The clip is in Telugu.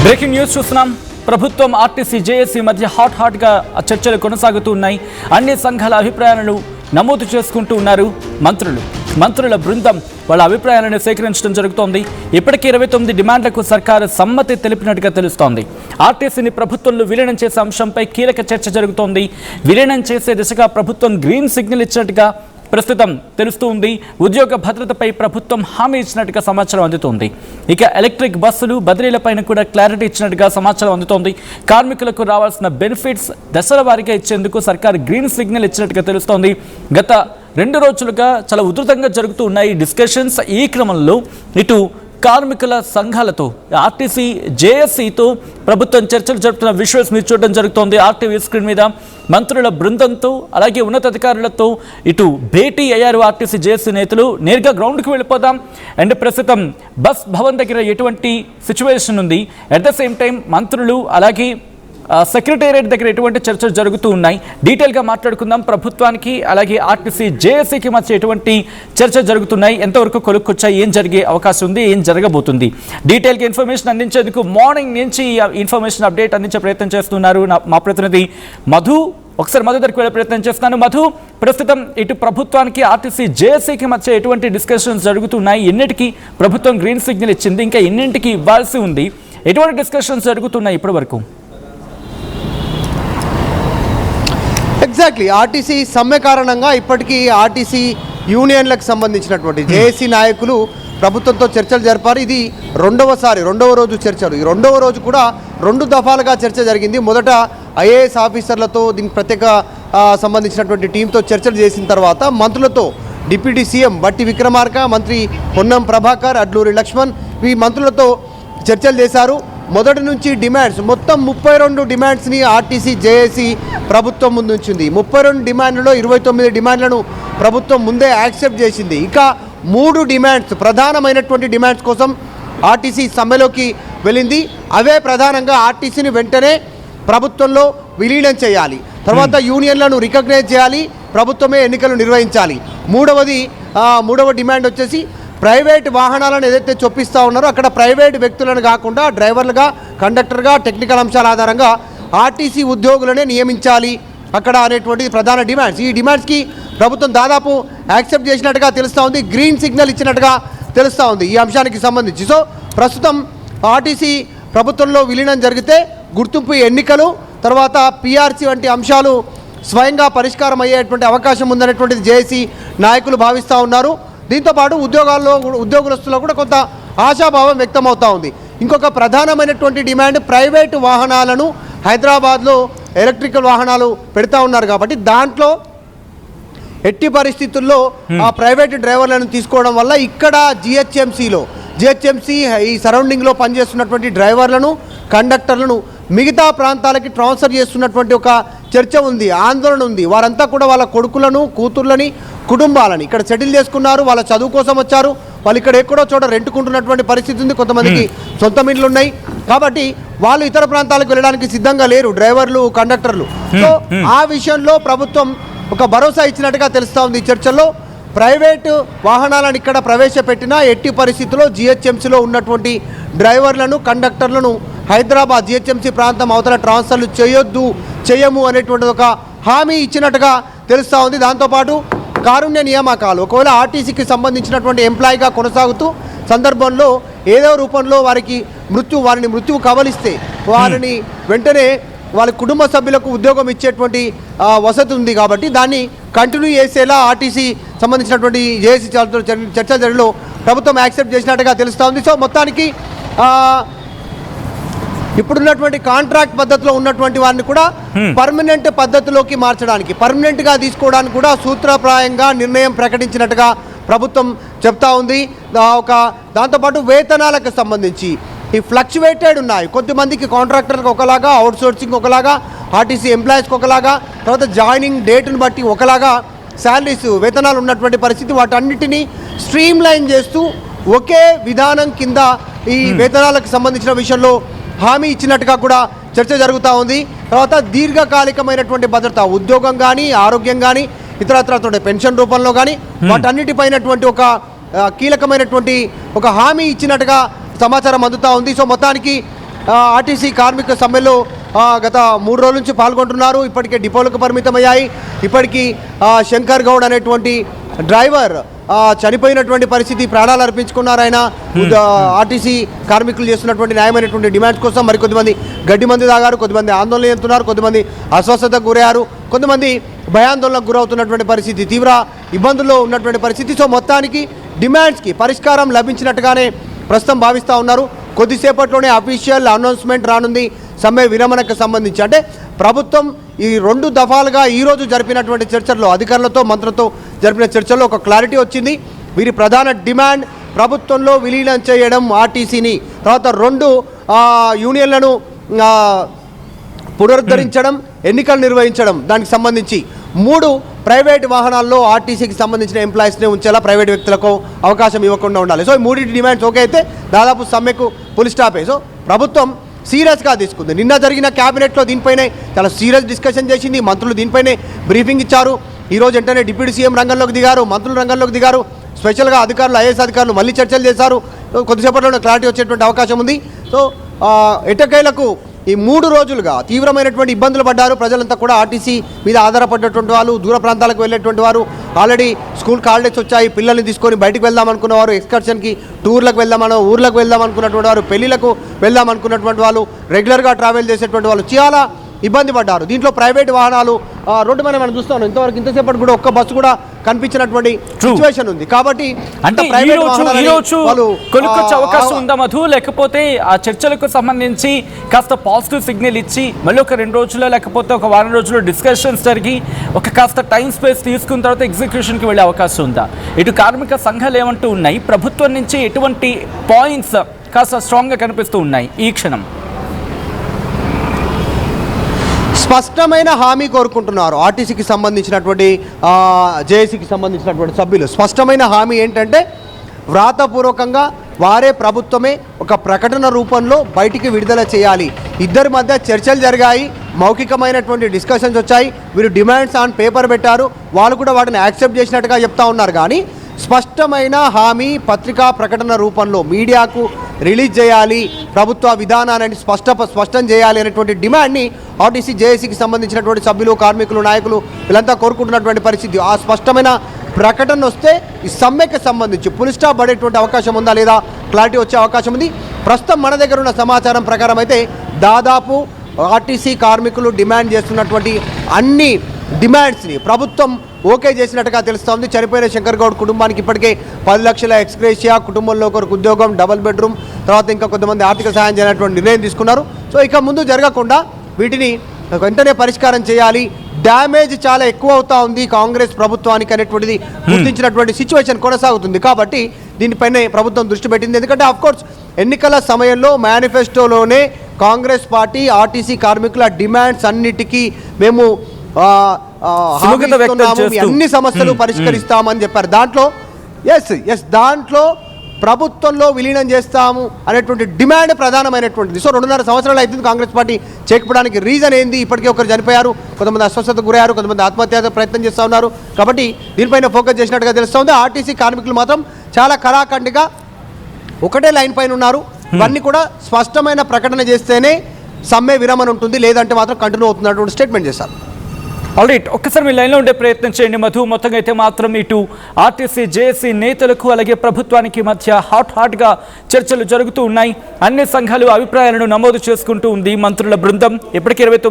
బ్రేకింగ్ న్యూస్ చూస్తున్నాం. ప్రభుత్వం ఆర్టీసీ జేఏసీ మధ్య హాట్ గా చర్చలు కొనసాగుతూ ఉన్నాయి. అన్ని సంఘాల అభిప్రాయాలను నమోదు చేసుకుంటూ ఉన్నారు మంత్రుల బృందం వాళ్ళ అభిప్రాయాలను సేకరించడం జరుగుతోంది. ఇప్పటికీ 29 డిమాండ్లకు సర్కారు సమ్మతి తెలిపినట్టుగా తెలుస్తోంది. ఆర్టీసీని ప్రభుత్వంలో విలీనం చేసే అంశంపై కీలక చర్చ జరుగుతోంది. విలీనం చేసే దిశగా ప్రభుత్వం గ్రీన్ సిగ్నల్ ఇచ్చినట్టుగా ప్రస్తుతం తెలుస్తూ ఉంది. ఉద్యోగ భద్రతపై ప్రభుత్వం హామీ ఇచ్చినట్టుగా సమాచారం అందుతోంది. ఇక ఎలక్ట్రిక్ బస్సులు బదిలీలపైన కూడా క్లారిటీ ఇచ్చినట్టుగా సమాచారం అందుతోంది. కార్మికులకు రావాల్సిన బెనిఫిట్స్ దశల వారీగా ఇచ్చేందుకు సర్కారు గ్రీన్ సిగ్నల్ ఇచ్చినట్టుగా తెలుస్తోంది. గత 2 రోజులుగా చాలా ఉధృతంగా జరుగుతూ ఉన్నాయి డిస్కషన్స్. ఈ క్రమంలో ఇటు కార్మికుల సంఘాలతో ఆర్టీసీ జేఏసీతో ప్రభుత్వం చర్చలు జరుపుతున్న విజువల్స్ మీరు చూడడం జరుగుతోంది. ఆర్టీవీ స్క్రీన్ మీద మంత్రుల బృందంతో అలాగే ఉన్నతాధికారులతో ఇటు భేటీ అయ్యారు ఆర్టీసీ జేఏసీ నేతలు. నేరుగా గ్రౌండ్కి వెళ్ళిపోదాం. అండ్ ప్రస్తుతం బస్ భవన్ దగ్గర ఎటువంటి సిచ్యువేషన్ ఉంది, అట్ ద సేమ్ టైం మంత్రులు అలాగే సెక్రటేరియట్ దగ్గర ఎటువంటి చర్చలు జరుగుతూ ఉన్నాయి, డీటెయిల్గా మాట్లాడుకుందాం. ప్రభుత్వానికి అలాగే ఆర్టీసీ జేఏసీకి మధ్య ఎటువంటి చర్చ జరుగుతున్నాయి, ఎంతవరకు కొలుక్కొచ్చాయి, ఏం జరిగే అవకాశం ఉంది, ఏం జరగబోతుంది, డీటెయిల్గా ఇన్ఫర్మేషన్ అందించేందుకు మార్నింగ్ నుంచి ఇన్ఫర్మేషన్ అప్డేట్ అందించే ప్రయత్నం చేస్తున్నారు మా ప్రతినిధి మధు. ఒకసారి మధు దగ్గరికి వెళ్ళే ప్రయత్నం చేస్తున్నాను. మధు, ప్రస్తుతం ఇటు ప్రభుత్వానికి ఆర్టీసీ జేఏసీకి మధ్య ఎటువంటి డిస్కషన్స్ జరుగుతున్నాయి, ఎన్నిటికీ ప్రభుత్వం గ్రీన్ సిగ్నల్ ఇచ్చింది, ఇంకా ఎన్నింటికి ఇవ్వాల్సి ఉంది, ఎటువంటి డిస్కషన్స్ జరుగుతున్నాయి ఇప్పటి వరకు? ఎగ్జాక్ట్లీ ఆర్టీసీ సమ్మె కారణంగా ఇప్పటికీ ఆర్టీసీ యూనియన్లకు సంబంధించినటువంటి జేఏసీ నాయకులు ప్రభుత్వంతో చర్చలు జరిపారు. ఇది రెండవ రోజు చర్చలు. ఈ రెండవ రోజు కూడా 2 దఫాలుగా చర్చ జరిగింది. మొదట ఐఏఎస్ ఆఫీసర్లతో దీనికి ప్రత్యేక సంబంధించినటువంటి టీంతో చర్చలు చేసిన తర్వాత మంత్రులతో డిప్యూటీ సీఎం బట్టి విక్రమార్క, మంత్రి పొన్నం ప్రభాకర్, అడ్లూరి లక్ష్మణ్ ఈ మంత్రులతో చర్చలు చేశారు. మొదటి నుంచి డిమాండ్స్ మొత్తం 32 డిమాండ్స్ని ఆర్టీసీ జేఏసీ ప్రభుత్వం ముందుంచింది. 32 డిమాండ్లలో 29 డిమాండ్లను ప్రభుత్వం ముందే యాక్సెప్ట్ చేసింది. ఇక 3 డిమాండ్స్ ప్రధానమైనటువంటి డిమాండ్స్ కోసం ఆర్టీసీ సమ్మెలోకి వెళ్ళింది. అవే ప్రధానంగా ఆర్టీసీని వెంటనే ప్రభుత్వంలో విలీనం చేయాలి, తర్వాత యూనియన్లను రికగ్నైజ్ చేయాలి, ప్రభుత్వమే ఎన్నికలు నిర్వహించాలి. మూడవ డిమాండ్ వచ్చేసి ప్రైవేట్ వాహనాలను ఏదైతే చొప్పిస్తూ ఉన్నారో అక్కడ ప్రైవేట్ వ్యక్తులను కాకుండా డ్రైవర్లుగా, కండక్టర్గా, టెక్నికల్ అంశాల ఆధారంగా ఆర్టీసీ ఉద్యోగులనే నియమించాలి అక్కడ అనేటువంటిది ప్రధాన డిమాండ్స్. ఈ డిమాండ్స్కి ప్రభుత్వం దాదాపు యాక్సెప్ట్ చేసినట్టుగా తెలుస్తూ ఉంది, గ్రీన్ సిగ్నల్ ఇచ్చినట్టుగా తెలుస్తూ ఉంది ఈ అంశానికి సంబంధించి. సో ప్రస్తుతం ఆర్టీసీ ప్రభుత్వంలో విలీనం జరిగితే గుర్తింపు ఎన్నికలు, తర్వాత పీఆర్సీ వంటి అంశాలు స్వయంగా పరిష్కారం అయ్యేటువంటి అవకాశం ఉందనేటువంటిది జేఏసీ నాయకులు భావిస్తూ ఉన్నారు. దీంతోపాటు ఉద్యోగస్తుల్లో కూడా కొంత ఆశాభావం వ్యక్తమవుతూ ఉంది. ఇంకొక ప్రధానమైనటువంటి డిమాండ్ ప్రైవేటు వాహనాలను హైదరాబాద్లో ఎలక్ట్రికల్ వాహనాలు పెడతా ఉన్నారు కాబట్టి దాంట్లో ఎట్టి పరిస్థితుల్లో ఆ ప్రైవేటు డ్రైవర్లను తీసుకోవడం వల్ల ఇక్కడ జిహెచ్ఎంసీ ఈ సరౌండింగ్లో పనిచేస్తున్నటువంటి డ్రైవర్లను, కండక్టర్లను మిగతా ప్రాంతాలకి ట్రాన్స్ఫర్ చేస్తున్నటువంటి ఒక చర్చ ఉంది, ఆందోళన ఉంది. వారంతా కూడా వాళ్ళ కొడుకులను, కూతుర్లని, కుటుంబాలని ఇక్కడ సెటిల్ చేసుకున్నారు. వాళ్ళ చదువు కోసం వచ్చారు. వాళ్ళు ఇక్కడ ఎక్కడో చోట రెంటుకుంటున్నటువంటి పరిస్థితి ఉంది. కొంతమందికి సొంత ఇండ్లు ఉన్నాయి కాబట్టి వాళ్ళు ఇతర ప్రాంతాలకు వెళ్ళడానికి సిద్ధంగా లేరు, డ్రైవర్లు, కండక్టర్లు. సో ఆ విషయంలో ప్రభుత్వం ఒక భరోసా ఇచ్చినట్టుగా తెలుస్తూ ఉంది. ఈ చర్చల్లో ప్రైవేటు వాహనాలను ఇక్కడ ప్రవేశపెట్టినా ఎట్టి పరిస్థితుల్లో జిహెచ్ఎంసీలో ఉన్నటువంటి డ్రైవర్లను, కండక్టర్లను హైదరాబాద్ జిహెచ్ఎంసీ ప్రాంతం అవతల ట్రాన్స్ఫర్లు చేయము అనేటువంటి ఒక హామీ ఇచ్చినట్టుగా తెలుస్తూ ఉంది. దాంతోపాటు కారుణ్య నియామకాలు, ఒకవేళ ఆర్టీసీకి సంబంధించినటువంటి ఎంప్లాయీగా కొనసాగుతూ సందర్భంలో ఏదో రూపంలో వారిని మృత్యువు కబలిస్తే వారిని వెంటనే వాళ్ళ కుటుంబ సభ్యులకు ఉద్యోగం ఇచ్చేటువంటి వసతి ఉంది కాబట్టి దాన్ని కంటిన్యూ చేసేలా ఆర్టీసీ సంబంధించినటువంటి జేఏసీ చర్చ జరిలో ప్రభుత్వం యాక్సెప్ట్ చేసినట్టుగా తెలుస్తూ ఉంది. సో మొత్తానికి ఇప్పుడున్నటువంటి కాంట్రాక్ట్ పద్ధతిలో ఉన్నటువంటి వారిని కూడా పర్మనెంట్ పద్ధతిలోకి మార్చడానికి, పర్మనెంట్గా తీసుకోవడానికి కూడా సూత్రప్రాయంగా నిర్ణయం ప్రకటించినట్టుగా ప్రభుత్వం చెప్తా ఉంది. దాంతోపాటు వేతనాలకు సంబంధించి ఈ ఫ్లక్చువేటెడ్ ఉన్నాయి. కొంతమందికి కాంట్రాక్టర్కి ఒకలాగా, అవుట్సోర్సింగ్ ఒకలాగా, ఆర్టీసీ ఎంప్లాయీస్కి ఒకలాగా, తర్వాత జాయినింగ్ డేట్ను బట్టి ఒకలాగా శాలరీస్, వేతనాలు ఉన్నటువంటి పరిస్థితి. వాటన్నిటినీ స్ట్రీమ్ లైన్ చేస్తూ ఒకే విధానం కింద ఈ వేతనాలకు సంబంధించిన విషయంలో హామీ ఇచ్చినట్టుగా కూడా చర్చ జరుగుతూ ఉంది. తర్వాత దీర్ఘకాలికమైనటువంటి భద్రత, ఉద్యోగం కానీ, ఆరోగ్యం కానీ, ఇతరత్రతో పెన్షన్ రూపంలో కానీ వాటన్నిటిపైనటువంటి ఒక కీలకమైనటువంటి ఒక హామీ ఇచ్చినట్టుగా సమాచారం అందుతూ ఉంది. సో మొత్తానికి ఆర్టీసీ కార్మిక సమ్మెలో గత 3 రోజుల నుంచి పాల్గొంటున్నారు. ఇప్పటికే డిపోలకు పరిమితమయ్యాయి. ఇప్పటికీ శంకర్ గౌడ్ అనేటువంటి డ్రైవర్ చనిపోయినటువంటి పరిస్థితి, ప్రాణాలు అర్పించుకున్నారు. ఆయన ఆర్టీసీ కార్మికులు చేస్తున్నటువంటి న్యాయమైనటువంటి డిమాండ్స్ కోసం మరికొద్దిమంది గడ్డి మంది తాగారు, కొద్దిమంది ఆందోళన చెందుతున్నారు, కొద్దిమంది అస్వస్థతకు గురయ్యారు, కొంతమంది భయాందోళనకు గురవుతున్నటువంటి పరిస్థితి, తీవ్ర ఇబ్బందుల్లో ఉన్నటువంటి పరిస్థితి. సో మొత్తానికి డిమాండ్స్కి పరిష్కారం లభించినట్టుగానే ప్రస్తుతం భావిస్తూ ఉన్నారు. కొద్దిసేపట్లోనే అఫీషియల్ అనౌన్స్మెంట్ రానుంది సమ్మె విరమణకు సంబంధించి. అంటే ప్రభుత్వం ఈ 2 దఫాలుగా ఈరోజు జరిపినటువంటి చర్చల్లో, అధికారులతో మంత్రులతో జరిపిన చర్చల్లో ఒక క్లారిటీ వచ్చింది. వీరి ప్రధాన డిమాండ్ ప్రభుత్వంలో విలీనం చేయడం ఆర్టీసీని, తర్వాత 2 యూనియన్లను పునరుద్ధరించడం, ఎన్నికలు నిర్వహించడం, దానికి సంబంధించి 3 ప్రైవేట్ వాహనాల్లో ఆర్టీసీకి సంబంధించిన ఎంప్లాయీస్ని ఉంచేలా ప్రైవేట్ వ్యక్తులకు అవకాశం ఇవ్వకుండా ఉండాలి. సో ఈ 3 డిమాండ్స్ ఓకే అయితే దాదాపు సమ్మెకు పులి స్టాపే. సో ప్రభుత్వం సీరియస్గా తీసుకుంది. నిన్న జరిగిన క్యాబినెట్లో దీనిపైనే చాలా సీరియస్ డిస్కషన్ చేసింది. మంత్రులు దీనిపైనే బ్రీఫింగ్ ఇచ్చారు. ఈరోజు వెంటనే డిప్యూటీ సీఎం రంగంలోకి దిగారు, మంత్రులు రంగంలోకి దిగారు, స్పెషల్గా అధికారులు, ఐఏఎస్ అధికారులు మళ్ళీ చర్చలు చేశారు. కొద్దిసేపట్లోనే క్లారిటీ వచ్చేటువంటి అవకాశం ఉంది. సో ఎట్టకేలకు ఈ 3 రోజులుగా తీవ్రమైనటువంటి ఇబ్బందులు పడ్డారు ప్రజలంతా కూడా. ఆర్టీసీ మీద ఆధారపడ్డటువంటి వాళ్ళు, దూర ప్రాంతాలకు వెళ్ళేటువంటి వారు, ఆల్రెడీ స్కూల్ హాలిడేస్ వచ్చాయి, పిల్లల్ని తీసుకొని బయటికి వెళ్దాం అనుకున్నవారు, ఎక్స్కర్షన్కి టూర్లకు వెళ్దామనో, ఊర్లకు వెళ్దాం అనుకున్నటువంటి వారు, పెళ్లిలకు వెళ్దాం అనుకున్నటువంటి వాళ్ళు, రెగ్యులర్గా ట్రావెల్ చేసేటువంటి వాళ్ళు చాలా ఇబ్బంది పడ్డారు. దీంట్లో ప్రైవేట్ వాహనాలు రోడ్డు మీద మనం చూస్తాం, ఇంతవరకు ఇంతసేపటి కూడా ఒక్క బస్సు కూడా కనిపించినటువంటి సిచ్యువేషన్ ఉంది. కాబట్టి అంటే కొనుక్కొచ్చే అవకాశం ఉందా మధు, లేకపోతే ఆ చర్చలకు సంబంధించి కాస్త పాజిటివ్ సిగ్నల్ ఇచ్చి మళ్ళీ ఒక 2 రోజుల్లో లేకపోతే ఒక వారం రోజుల్లో డిస్కషన్స్ జరిగి ఒక కాస్త టైం స్పేస్ తీసుకున్న తర్వాత ఎగ్జిక్యూషన్కి వెళ్ళే అవకాశం ఉందా? ఇటు కార్మిక సంఘాలు ఏమంటూ ఉన్నాయి, ప్రభుత్వం నుంచి ఎటువంటి పాయింట్స్ కాస్త స్ట్రాంగ్గా కనిపిస్తూ ఉన్నాయి ఈ క్షణం? స్పష్టమైన హామీ కోరుకుంటున్నారు ఆర్టీసీకి సంబంధించినటువంటి జేఏసీకి సంబంధించినటువంటి సభ్యులు. స్పష్టమైన హామీ ఏంటంటే వ్రాతపూర్వకంగా వారే ప్రభుత్వమే ఒక ప్రకటన రూపంలో బయటికి విడుదల చేయాలి. ఇద్దరి మధ్య చర్చలు జరిగాయి, మౌఖికమైనటువంటి డిస్కషన్స్ వచ్చాయి, వీరు డిమాండ్స్ ఆన్ పేపర్ పెట్టారు, వాళ్ళు కూడా వాటిని యాక్సెప్ట్ చేసినట్టుగా చెప్తా ఉన్నారు. కానీ స్పష్టమైన హామీ పత్రికా ప్రకటన రూపంలో మీడియాకు రిలీజ్ చేయాలి, ప్రభుత్వ విధానాన్ని స్పష్టం చేయాలి అనేటువంటి డిమాండ్ని ఆర్టీసీ జేఏసీకి సంబంధించినటువంటి సభ్యులు, కార్మికులు, నాయకులు వీళ్ళంతా కోరుకుంటున్నటువంటి పరిస్థితి. ఆ స్పష్టమైన ప్రకటన వస్తే ఈ సమ్మెకి సంబంధించి పులి స్టాప్ పడేటువంటి అవకాశం ఉందా లేదా క్లారిటీ వచ్చే అవకాశం ఉంది. ప్రస్తుతం మన దగ్గర ఉన్న సమాచారం ప్రకారం అయితే దాదాపు ఆర్టీసీ కార్మికులు డిమాండ్ చేస్తున్నటువంటి అన్ని డిమాండ్స్ని ప్రభుత్వం ఓకే చేసినట్టుగా తెలుస్తోంది. చనిపోయిన శంకర్ గౌడ్ కుటుంబానికి ఇప్పటికే 10 లక్షల ఎక్స్గ్రేషియా, కుటుంబంలో ఒకరికి ఉద్యోగం, డబుల్ బెడ్రూమ్, తర్వాత ఇంకా కొంతమంది ఆర్థిక సహాయం చేయనటువంటి నిర్ణయం తీసుకున్నారు. సో ఇక ముందు జరగకుండా వీటిని వెంటనే పరిష్కారం చేయాలి. డ్యామేజ్ చాలా ఎక్కువ అవుతా ఉంది కాంగ్రెస్ ప్రభుత్వానికి అనేటువంటిది గుర్తించినటువంటి సిచ్యువేషన్ కొనసాగుతుంది. కాబట్టి దీనిపైనే ప్రభుత్వం దృష్టి పెట్టింది. ఎందుకంటే ఆఫ్కోర్స్ ఎన్నికల సమయంలో మేనిఫెస్టోలోనే కాంగ్రెస్ పార్టీ ఆర్టీసీ కార్మికుల డిమాండ్స్ అన్నిటికీ మేము అన్ని సమస్యలు పరిష్కరిస్తామని చెప్పారు. దాంట్లో దాంట్లో ప్రభుత్వంలో విలీనం చేస్తాము అనేటువంటి డిమాండ్ ప్రధానమైనటువంటిది. సో 2.5 సంవత్సరాలు అవుతుంది కాంగ్రెస్ పార్టీ చేయకపోవడానికి. రీజన్ ఏంది? ఇప్పటికే ఒకరు చనిపోయారు, కొంతమంది అస్వస్థతకు గురయ్యారు, కొంతమంది ఆత్మహత్య ప్రయత్నం చేస్తూ ఉన్నారు. కాబట్టి దీనిపైన ఫోకస్ చేసినట్టుగా తెలుస్తుంది. ఆర్టీసీ కార్మికులు మాత్రం చాలా కరాఖండిగా ఒకటే లైన్ పైన ఉన్నారు. ఇవన్నీ కూడా స్పష్టమైన ప్రకటన చేస్తేనే సమ్మె విరమణ ఉంటుంది, లేదంటే మాత్రం కంటిన్యూ అవుతున్నటువంటి స్టేట్మెంట్ చేశారు. ఆల్రైట్, ఒక్కసారి మీ లైన్లో ఉండే ప్రయత్నం చేయండి మధు. మొత్తంగా అయితే మాత్రం ఇటు ఆర్టీసీ జేఏసీ నేతలకు అలాగే ప్రభుత్వానికి మధ్య హాట్గా చర్చలు జరుగుతూ ఉన్నాయి. అన్ని సంఘాలు అభిప్రాయాలను నమోదు చేసుకుంటూ ఉంది మంత్రుల బృందం. ఇప్పటికే 29